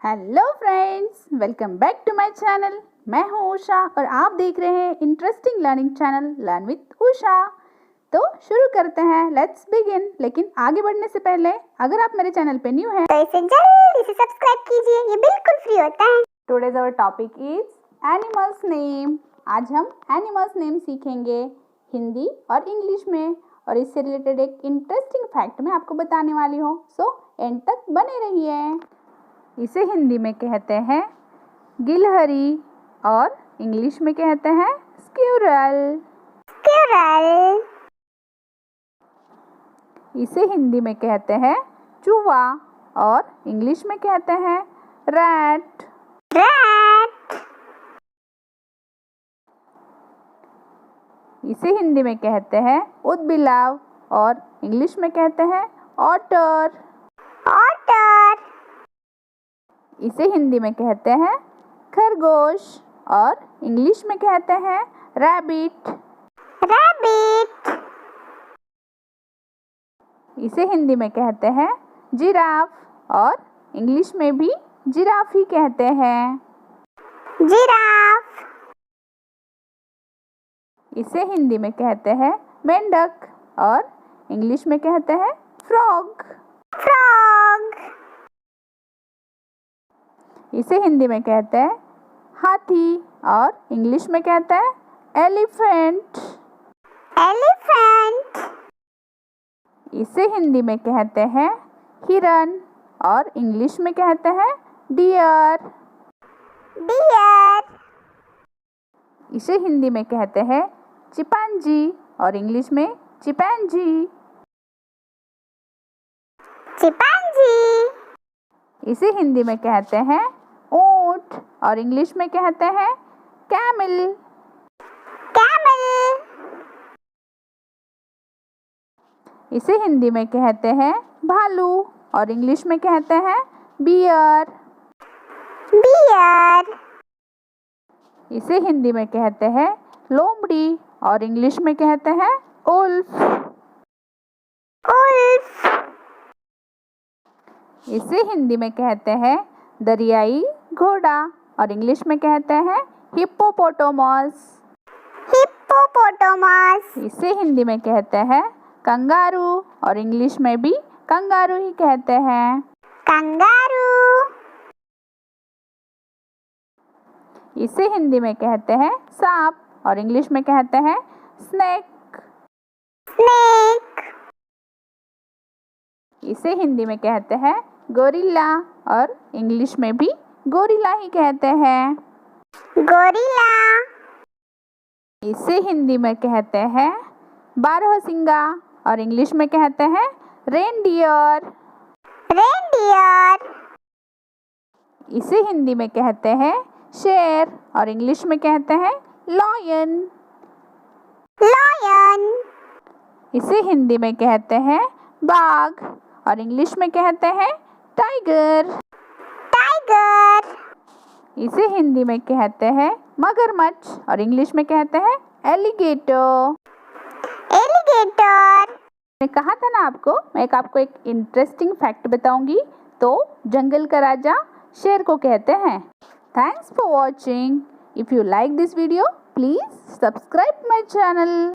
Hello friends, welcome back to my channel. मैं हूँ उषा और आप देख रहे हैं interesting learning channel learn with Usha. तो शुरू करते हैं, लेट्स बिगिन। लेकिन आगे बढ़ने से पहले अगर आप मेरे चैनल पे न्यू हैं तो इसे जल्दी से सब्सक्राइब कीजिए, ये बिल्कुल फ्री होता है। Today's our topic is animals name. आज हम एनिमल्स नेम सीखेंगे हिंदी और इंग्लिश में, और इससे रिलेटेड एक इंटरेस्टिंग फैक्ट मैं आपको बताने वाली हूँ। सो एंड तक बने रहिए। इसे हिंदी में कहते हैं गिलहरी और इंग्लिश में कहते हैं स्क्विरल। स्क्विरल। इसे हिंदी में कहते हैं चूहा और इंग्लिश में कहते हैं रैट। रैट। इसे हिंदी में कहते हैं ऊदबिलाव और इंग्लिश में कहते हैं ऑटर। ऑटर। इसे हिंदी में कहते हैं खरगोश और इंग्लिश में कहते हैं रैबिट। रैबिट। इसे हिंदी में कहते हैं जिराफ और इंग्लिश में भी जिराफ ही कहते हैं। जिराफ। इसे हिंदी में कहते हैं मेंढक और इंग्लिश में कहते हैं फ्रॉग। फ्रॉग। इसे हिंदी में कहते हैं हाथी और इंग्लिश में कहते हैं एलिफेंट। एलिफेंट। इसे हिंदी में कहते हैं हिरन और इंग्लिश में कहते हैं डियर। डियर। इसे हिंदी में कहते हैं चिंपैंजी और इंग्लिश में चिंपैंजी। चिंपैंजी। इसे हिंदी में कहते हैं ऊंट और इंग्लिश में कहते हैं कैमल। कैमल। इसे हिंदी में कहते हैं भालू और इंग्लिश में कहते हैं बियर। बियर। इसे हिंदी में कहते हैं लोमड़ी और इंग्लिश में कहते हैं उल्फ। उल्फ। इसे हिंदी में कहते हैं दरियाई घोड़ा और इंग्लिश में कहते हैं हिप्पोपोटामस। हिप्पोपोटामस। इसे हिंदी में कहते हैं कंगारू और इंग्लिश में भी कंगारू ही कहते हैं। कंगारू। इसे हिंदी में कहते हैं सांप और इंग्लिश में कहते हैं स्नेक। स्नेक। इसे हिंदी में कहते हैं गोरिल्ला और इंग्लिश में भी गोरिल्ला ही कहते हैं। गोरिल्ला। इसे हिंदी में कहते हैं बारहसिंगा और इंग्लिश में कहते हैं रेनडियर। रेनडियर। इसे हिंदी में कहते हैं शेर और इंग्लिश में कहते हैं लॉयन। लॉयन। इसे हिंदी में कहते हैं बाघ और इंग्लिश में कहते हैं टाइगर। टाइगर। इसे हिंदी में कहते हैं मगरमच्छ और इंग्लिश में कहते हैं एलिगेटर। एलिगेटर। मैंने कहा था ना आपको, मैं आपको एक इंटरेस्टिंग फैक्ट बताऊंगी। तो जंगल का राजा शेर को कहते हैं। Thanks for watching. If you like this video, please subscribe my channel.